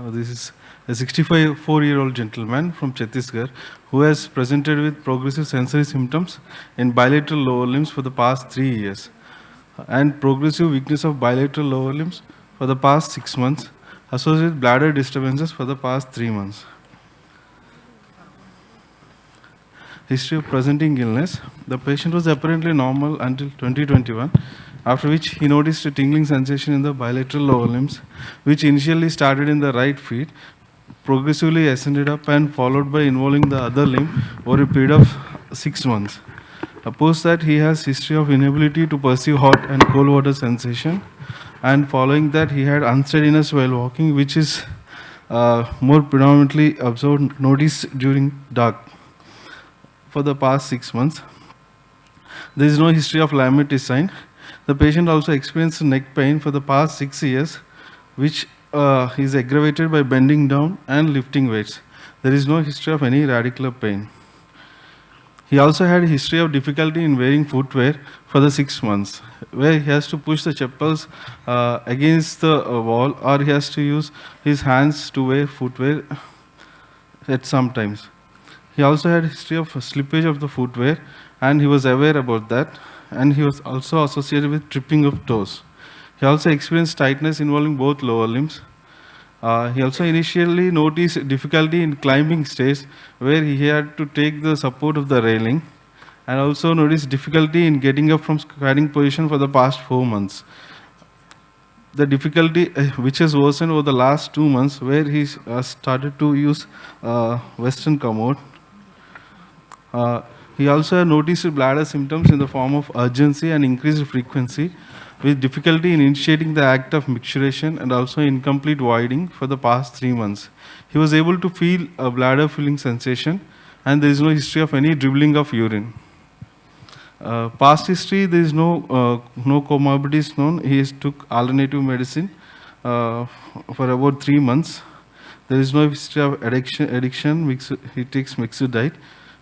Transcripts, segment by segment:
This is a 64-year-old gentleman from Chhattisgarh who has presented with progressive sensory symptoms in bilateral lower limbs for the past 3 years and progressive weakness of bilateral lower limbs for the past 6 months, associated with bladder disturbances for the past 3 months. History of presenting illness. The patient was apparently normal until 2021, after which he noticed a tingling sensation in the bilateral lower limbs, which initially started in the right feet, progressively ascended up and followed by involving the other limb over a period of 6 months. Post that, he has history of inability to perceive hot and cold water sensation, and following that he had unsteadiness while walking, which is more predominantly observed noticed during dark. For the past 6 months, there is no history of Lambert sign. The patient also experienced neck pain for the past 6 years, which is aggravated by bending down and lifting weights. There is no history of any radicular pain. He also had a history of difficulty in wearing footwear for the 6 months, where he has to push the chappals against the wall, or he has to use his hands to wear footwear at some times. He also had a history of slippage of the footwear, and he was aware about that, and he was also associated with tripping of toes. He also experienced tightness involving both lower limbs. He also initially noticed difficulty in climbing stairs, where he had to take the support of the railing, and also noticed difficulty in getting up from squatting position for the past 4 months. The difficulty which has worsened over the last 2 months, where he started to use Western commode. He also noticed bladder symptoms in the form of urgency and increased frequency, with difficulty in initiating the act of micturition and also incomplete voiding for the past 3 months. He was able to feel a bladder filling sensation, and there is no history of any dribbling of urine. Past history, there is no comorbidities known. He took alternative medicine for about 3 months. There is no history of addiction. He takes mixed diet.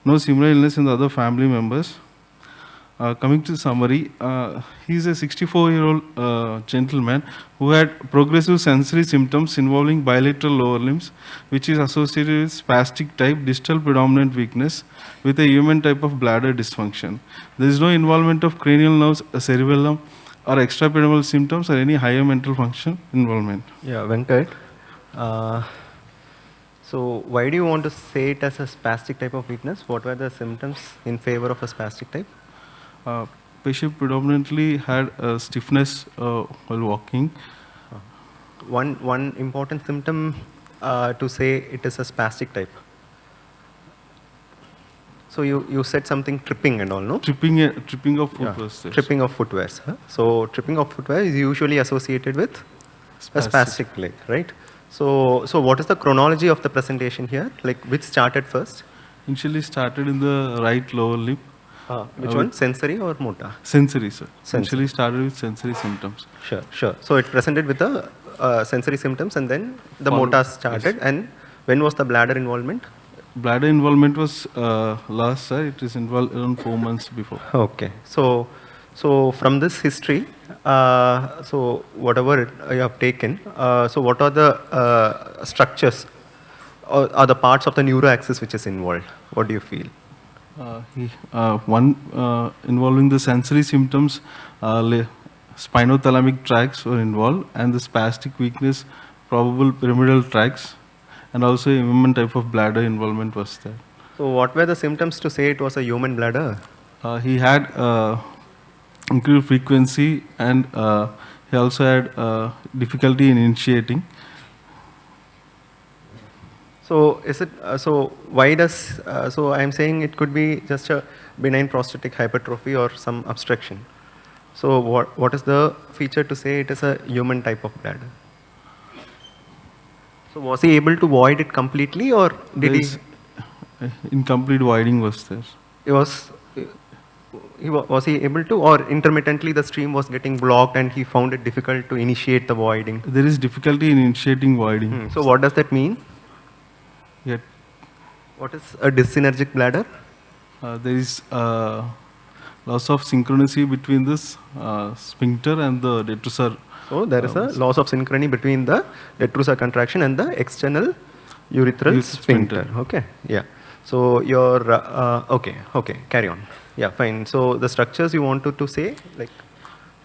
No similar illness in the other family members. Coming to summary, he is a 64-year-old gentleman who had progressive sensory symptoms involving bilateral lower limbs, which is associated with spastic type distal predominant weakness with a human type of bladder dysfunction. There is no involvement of cranial nerves, cerebellum, or extrapyramidal symptoms or any higher mental function involvement. Yeah, Venkat. So why do you want to say it as a spastic type of weakness? What were the symptoms in favor of a spastic type? Patient predominantly had stiffness while walking. One important symptom to say it is a spastic type. So you said something tripping and all, no? Tripping of footwear. Yeah. Tripping of footwear. Huh? So tripping of footwear is usually associated with a spastic leg, right? So what is the chronology of the presentation here? Like which started first? Initially started in the right lower lip. Which one? Sensory or motor? Sensory, sir. Sensory. Initially started with sensory symptoms. Sure. So it presented with the sensory symptoms, and then the motor started. Yes. And when was the bladder involvement? Bladder involvement was last, sir. It is involved around 4 months before. Okay. So from this history, so whatever you have taken, so what are the structures or are the parts of the neuroaxis which is involved? What do you feel? One involving the sensory symptoms, spinothalamic tracts were involved, and the spastic weakness, probable pyramidal tracts, and also a human type of bladder involvement was there. So what were the symptoms to say it was a human bladder? He had increased frequency, and he also had difficulty in initiating. So is it so? Why does so? I'm saying it could be just a benign prostatic hypertrophy or some obstruction. So what is the feature to say it is a human type of bladder? So was he able to void it completely, or did he? Incomplete voiding was there. Was he able to, or intermittently the stream was getting blocked and he found it difficult to initiate the voiding? There is difficulty in initiating voiding. So what does that mean? Yeah. What is a dyssynergic bladder? There is loss of synchronicity between this sphincter and the detrusor So there is a loss of synchrony between the detrusor contraction and the external urethral sphincter. Okay, yeah. So your okay, carry on. Yeah, fine. So the structures you wanted to say, like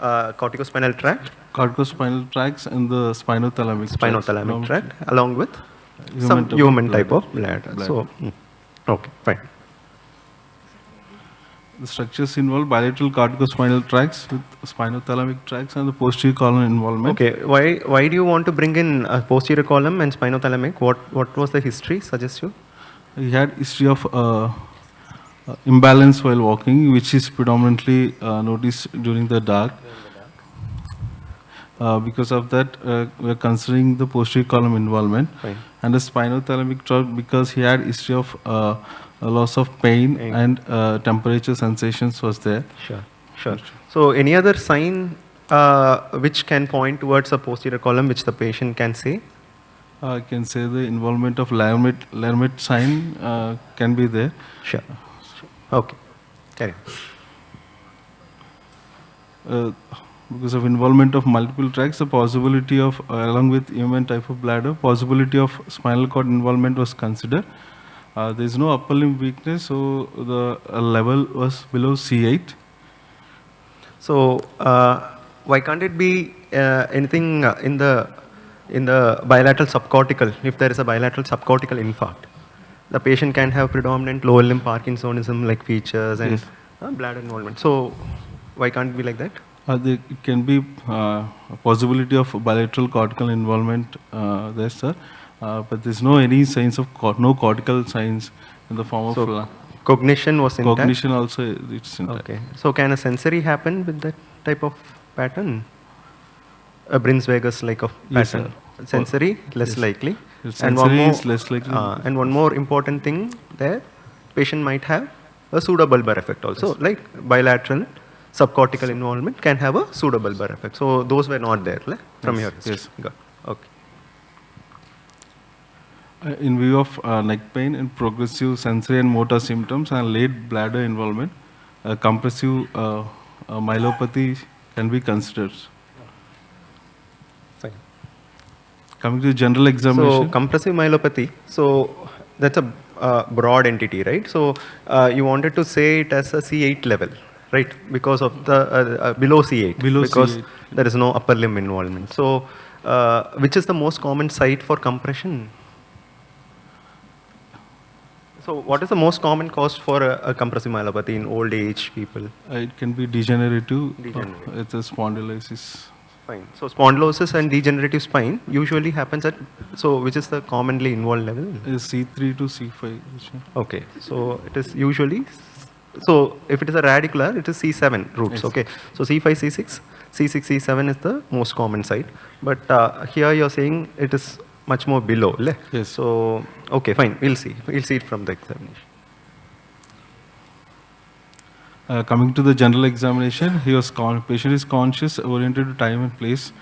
corticospinal tract, Corticospinal tracts and the spinothalamic tract, along with Human some type of human type bladder. of bladder. So okay, fine. The structures involve bilateral corticospinal tracts with spinothalamic tracts and the posterior column involvement. Okay, why do you want to bring in posterior column and spinothalamic? What was the history? Suggest you? He had history of imbalance while walking, which is predominantly noticed during the dark. Because of that, we are considering the posterior column involvement. Fine. And the spinothalamic tract because he had history of a loss of pain and temperature sensations was there. Sure. So any other sign which can point towards a posterior column which the patient can say? I can say the involvement of Lermet sign can be there. Sure. Okay. Carry on. Because of involvement of multiple tracts, the possibility of, along with human type of bladder, possibility of spinal cord involvement was considered. There is no upper limb weakness, so the level was below C8. So why can't it be anything in the bilateral subcortical? If there is a bilateral subcortical infarct, the patient can have predominant lower limb Parkinsonism like features and bladder involvement. So why can't it be like that? It can be a possibility of bilateral cortical involvement there, sir. But there's no any signs of no cortical signs in the form of cognition was intact. Cognition also it's intact. Okay. So can a sensory happen with that type of pattern? A Brinsweger's like of pattern. Yes, sensory less likely. Sensory is less likely. And one more important thing there, patient might have a pseudobulbar effect also, like bilateral subcortical involvement can have a pseudobulbar effect. So those were not there from your history. Yes. Got it. Okay. In view of neck pain and progressive sensory and motor symptoms and late bladder involvement, compressive myelopathy can be considered. Fine. Coming to general examination. So compressive myelopathy, so that's a broad entity, right? So you wanted to say it as a C8 level, right? Because of the below C8. Because C8. There is no upper limb involvement. So which is the most common site for compression? So what is the most common cause for a compressive myelopathy in old age people? It can be degenerative. It's a spondylosis. Fine. So spondylosis and degenerative spine usually happens at, so which is the commonly involved level? Is C3 to C5. Okay. So it is usually, so if it is a radicular, it is C7 roots. Yes. Okay. So C5, C6, C6, C7 is the most common site. But here you're saying it is much more below. Yes. So, okay, fine. We'll see. We'll see it from the examination. Coming to the general examination, patient is conscious, oriented to time and place.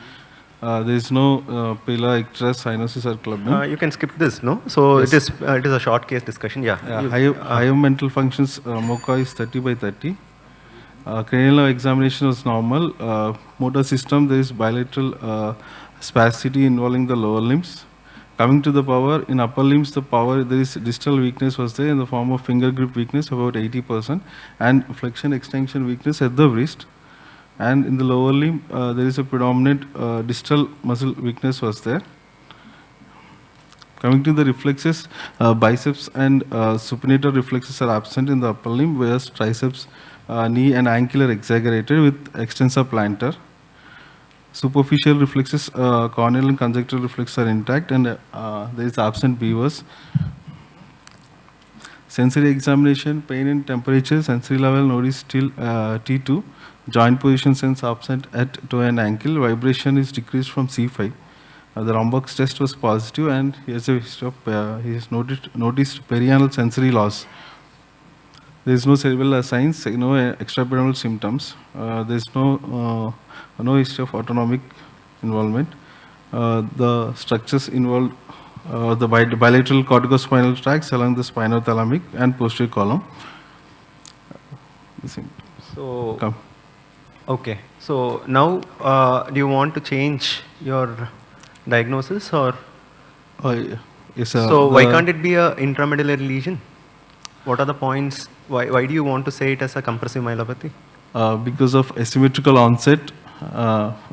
There is no pila, icterus, cyanosis or clubbing. You can skip this, no? So yes. It is a short case discussion. Yeah. Higher mental functions, MoCA is 30/30. Cranial examination was normal. Motor system, there is bilateral spasticity involving the lower limbs. Coming to the power, in upper limbs, there is distal weakness was there in the form of finger grip weakness, about 80%, and flexion extension weakness at the wrist. And in the lower limb, there is a predominant distal muscle weakness was there. Coming to the reflexes, biceps and supinator reflexes are absent in the upper limb, whereas triceps, knee and ankle are exaggerated with extensor plantar. Superficial reflexes, corneal and conjunctival reflexes are intact, and there is absent beavers. Sensory examination, pain and temperature, sensory level noticed till T2. Joint position sense absent at toe and ankle. Vibration is decreased from C5. The Rombox test was positive, and he has a history of he has noticed perianal sensory loss. There is no cerebral signs, no extrapyramidal symptoms. There is no history of autonomic involvement. The structures involved the bilateral corticospinal tracts along the spinothalamic and posterior column. So Okay. So now, do you want to change your diagnosis or? Yes, So why can't it be a intramedullary lesion? What are the points? Why do you want to say it as a compressive myelopathy? because of asymmetrical onset,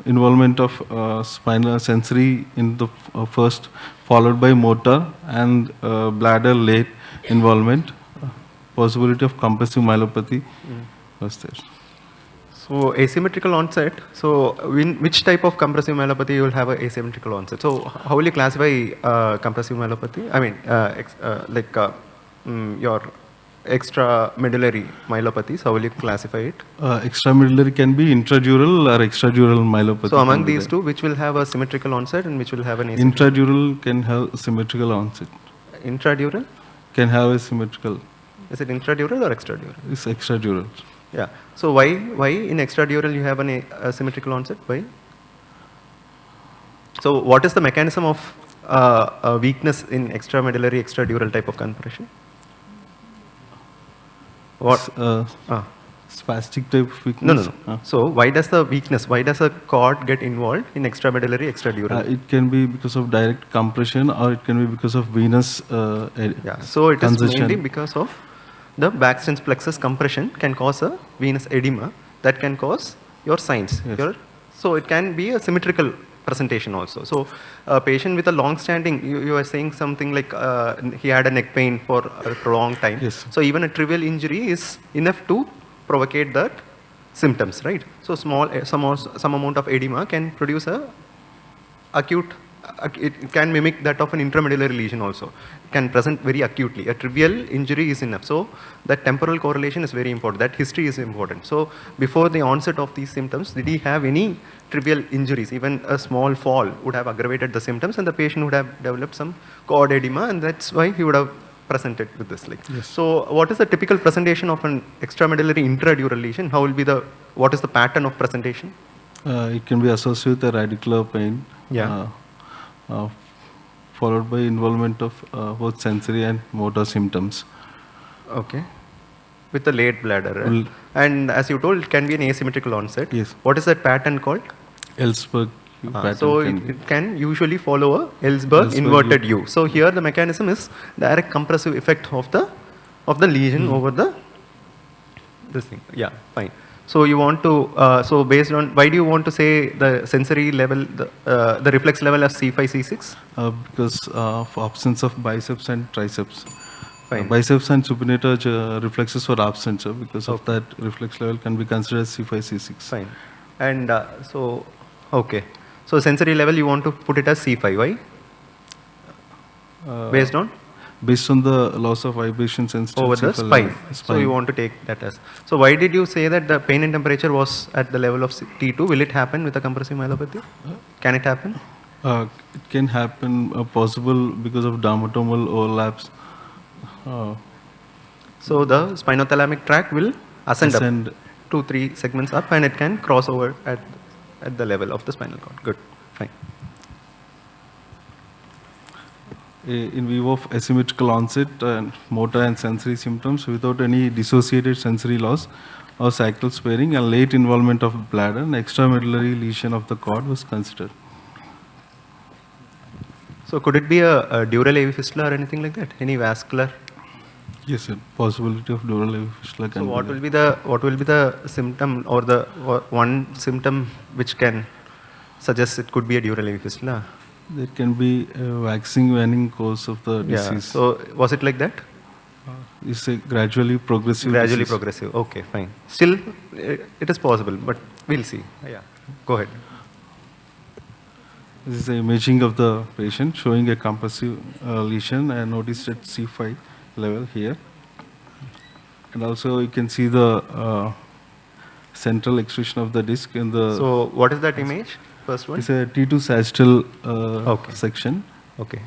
involvement of spinal sensory in the first, followed by motor and bladder late involvement, possibility of compressive myelopathy was there. So asymmetrical onset. So which type of compressive myelopathy you will have a asymmetrical onset? So how will you classify compressive myelopathy? I mean, your extramedullary myelopathies. How will you classify it? Extramedullary can be intradural or extradural myelopathy. So among can be these there. two, which will have a symmetrical onset and which will have an asymmetrical? Intradural can have symmetrical onset. Intradural? Can have a symmetrical. Is it intradural or extradural? It's extradural. Yeah. So why in extradural you have an asymmetrical onset? Why? So what is the mechanism of weakness in extramedullary extradural type of compression? What? Spastic type of No, weakness. no, no. So why does the weakness, why does a cord get involved in extramedullary extradural? It can be because of direct compression or it can be because of venous Yeah. So it is congestion. mainly because of the backstance plexus compression can cause a venous edema that can cause your signs. Yes. So it can be a symmetrical presentation also. So a patient with a long-standing, you are saying something like he had a neck pain for a prolonged time. Yes. So even a trivial injury is enough to provocate that symptoms, right? So some amount of edema can produce a acute, it can mimic that of an intramedullary lesion also. It can present very acutely. A trivial injury is enough. So that temporal correlation is very important. That history is important. So before the onset of these symptoms, did he have any trivial injuries? Even a small fall would have aggravated the symptoms and the patient would have developed some cord edema, and that's why he would have presented with this. Yes. So what is the typical presentation of an extramedullary intradural lesion? How will be what is the pattern of presentation? It can be associated with a radicular pain. Yeah. Followed by involvement of both sensory and motor symptoms. Okay. With the late bladder. Right? Well, And as you told, it can be an asymmetrical onset. Yes. What is that pattern called? Ellsberg pattern. So it can usually follow a Ellsberg inverted U. So here the mechanism is direct compressive effect of the lesion over this thing. Yeah, fine. So you want to, so based on, why do you want to say the sensory level, the reflex level as C5, C6? Because of absence of biceps and triceps. Fine. Biceps and supinator reflexes were absent, sir. Because of that, reflex level can be considered as C5, C6. Fine. And okay. So sensory level you want to put it as C5, why? Based on? Based on the loss of vibration sensitivity. Over the for spine. level. So you want to take that as. So why did you say that the pain and temperature was at the level of T2? Will it happen with a compressive myelopathy? Can it happen? It can happen possible because of dermatomal overlaps. So the spinothalamic tract will ascend up, Ascend. 2-3 segments up, and it can cross over at the level of the spinal cord. Good, fine. In view of asymmetrical onset and motor and sensory symptoms without any dissociated sensory loss or cycle sparing and late involvement of bladder, an extramedullary lesion of the cord was considered. So could it be a dural AV fistula or anything like that? Any vascular? Yes, sir. Possibility of dural AV fistula can So what be will be the symptom or the one symptom which can suggest it could be a dural AV fistula? there can be a waxing waning course of the Yeah. disease. So was it like that? It's a gradually progressive Gradually disease. progressive. Okay, fine. Still, it is possible, but we'll see. Yeah. Go ahead. This is the imaging of the patient showing a compressive lesion and noticed at C5 level here. And also you can see the central extrusion of the disc in the... So what is that image? First one? It's a T2 sagittal Okay. section Okay.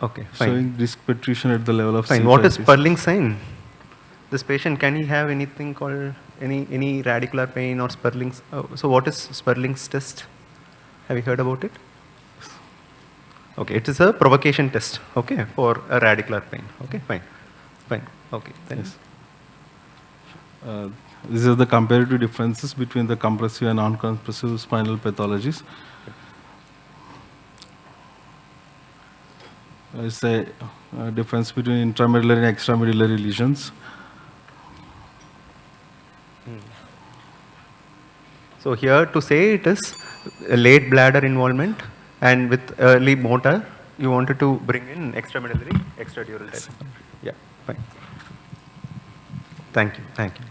Okay, fine. showing disc protrusion at the level of Fine. C5 What is disc. Sperling sign? This patient, can he have anything called any radicular pain or Sperling's? So what is Sperling's test? Have you heard about it? Okay, it is a provocation test. Okay, for a radicular pain. Okay, fine, fine. Okay, then. Yes. These are the comparative differences between the compressive and non-compressive spinal pathologies. It's a difference between intramedullary and extramedullary lesions. So here to say it is a late bladder involvement and with early motor, you wanted to bring in extramedullary, extradural type. Yeah, fine. Thank you.